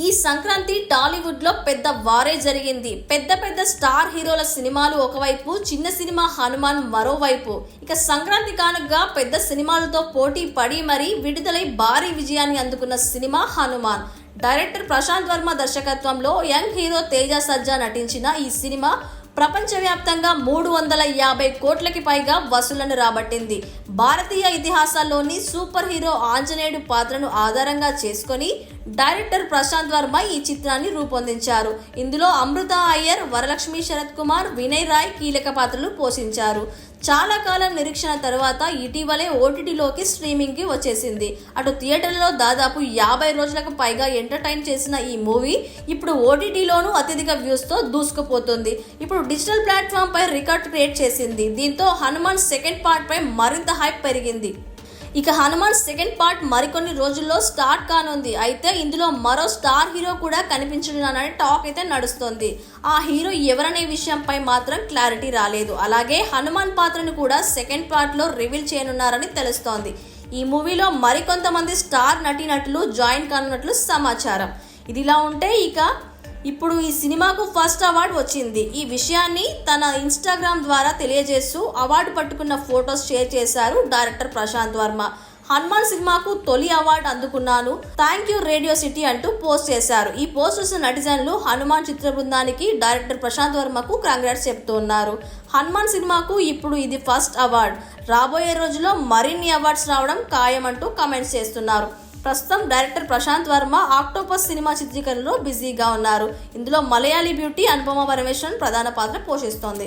ఈ సంక్రాంతి టాలీవుడ్ లో పెద్ద వారే జరిగింది. పెద్ద పెద్ద స్టార్ హీరోల సినిమాలు ఒకవైపు, చిన్న సినిమా హనుమాన్ మరోవైపు. ఇక సంక్రాంతి కానుకగా పెద్ద సినిమాలతో పోటీ పడి మరీ విడుదలై భారీ విజయాన్ని అందుకున్న సినిమా హనుమాన్. డైరెక్టర్ ప్రశాంత్ వర్మ దర్శకత్వంలో యంగ్ హీరో తేజ సజ్జా నటించిన ఈ సినిమా ప్రపంచవ్యాప్తంగా 350 కోట్లకి పైగా వసూళ్లను రాబట్టింది. భారతీయ ఇతిహాసాల్లోని సూపర్ హీరో ఆంజనేయుడు పాత్రను ఆధారంగా చేసుకొని డైరెక్టర్ ప్రశాంత్ వర్మ ఈ చిత్రాన్ని రూపొందించారు. ఇందులో అమృత అయ్యర్, వరలక్ష్మి శరత్ కుమార్, వినయ్ రాయ్ కీలక పాత్రలు పోషించారు. చాలా కాలం నిరీక్షణ తర్వాత ఇటీవలే ఓటీటీలోకి స్ట్రీమింగ్కి వచ్చేసింది. అటు థియేటర్లో దాదాపు 50 రోజులకు పైగా ఎంటర్టైన్ చేసిన ఈ మూవీ ఇప్పుడు ఓటీటీలోనూ అత్యధిక వ్యూస్తో దూసుకుపోతుంది. ఇప్పుడు డిజిటల్ ప్లాట్ఫామ్ పై రికార్డ్ క్రియేట్ చేసింది. దీంతో హనుమాన్ సెకండ్ పార్ట్ పై మరింత హైప్ పెరిగింది. ఇక హనుమాన్ సెకండ్ పార్ట్ మరికొన్ని రోజుల్లో స్టార్ట్ కానుంది. అయితే ఇందులో మరో స్టార్ హీరో కూడా కనిపించనున్నారని టాక్ అయితే నడుస్తోంది. ఆ హీరో ఎవరనే విషయంపై మాత్రం క్లారిటీ రాలేదు. అలాగే హనుమాన్ పాత్రను కూడా సెకండ్ పార్ట్లో రివీల్ చేయనున్నారని తెలుస్తోంది. ఈ మూవీలో మరికొంతమంది స్టార్ నటీనటులు జాయిన్ కానున్నట్లు సమాచారం. ఇదిలా ఉంటే ఇప్పుడు ఈ సినిమాకు ఫస్ట్ అవార్డు వచ్చింది. ఈ విషయాన్ని తన ఇన్స్టాగ్రామ్ ద్వారా తెలియజేస్తూ అవార్డు పట్టుకున్న ఫొటోస్ షేర్ చేశారు డైరెక్టర్ ప్రశాంత్ వర్మ. హనుమాన్ సినిమాకు తొలి అవార్డు అందుకున్నాను, థ్యాంక్ యూ రేడియో సిటీ అంటూ పోస్ట్ చేశారు. ఈ పోస్ట్ చూసిన నెటిజన్లు హనుమాన్ చిత్ర బృందానికి డైరెక్టర్ ప్రశాంత్ వర్మకు కంగ్రాట్స్ చెప్తున్నారు. హనుమాన్ సినిమాకు ఇప్పుడు ఇది ఫస్ట్ అవార్డు. రాబోయే రోజుల్లో మరిన్ని అవార్డ్స్ రావడం ఖాయమంటూ కామెంట్స్ చేస్తున్నారు. ప్రస్తుతం డైరెక్టర్ ప్రశాంత్ వర్మ ఆక్టోపస్ సినిమా చిత్రీకరణలో బిజీగా ఉన్నారు. ఇందులో మలయాళీ బ్యూటీ అనుపమ పరమేశ్వరన్ ప్రధాన పాత్ర పోషిస్తోంది.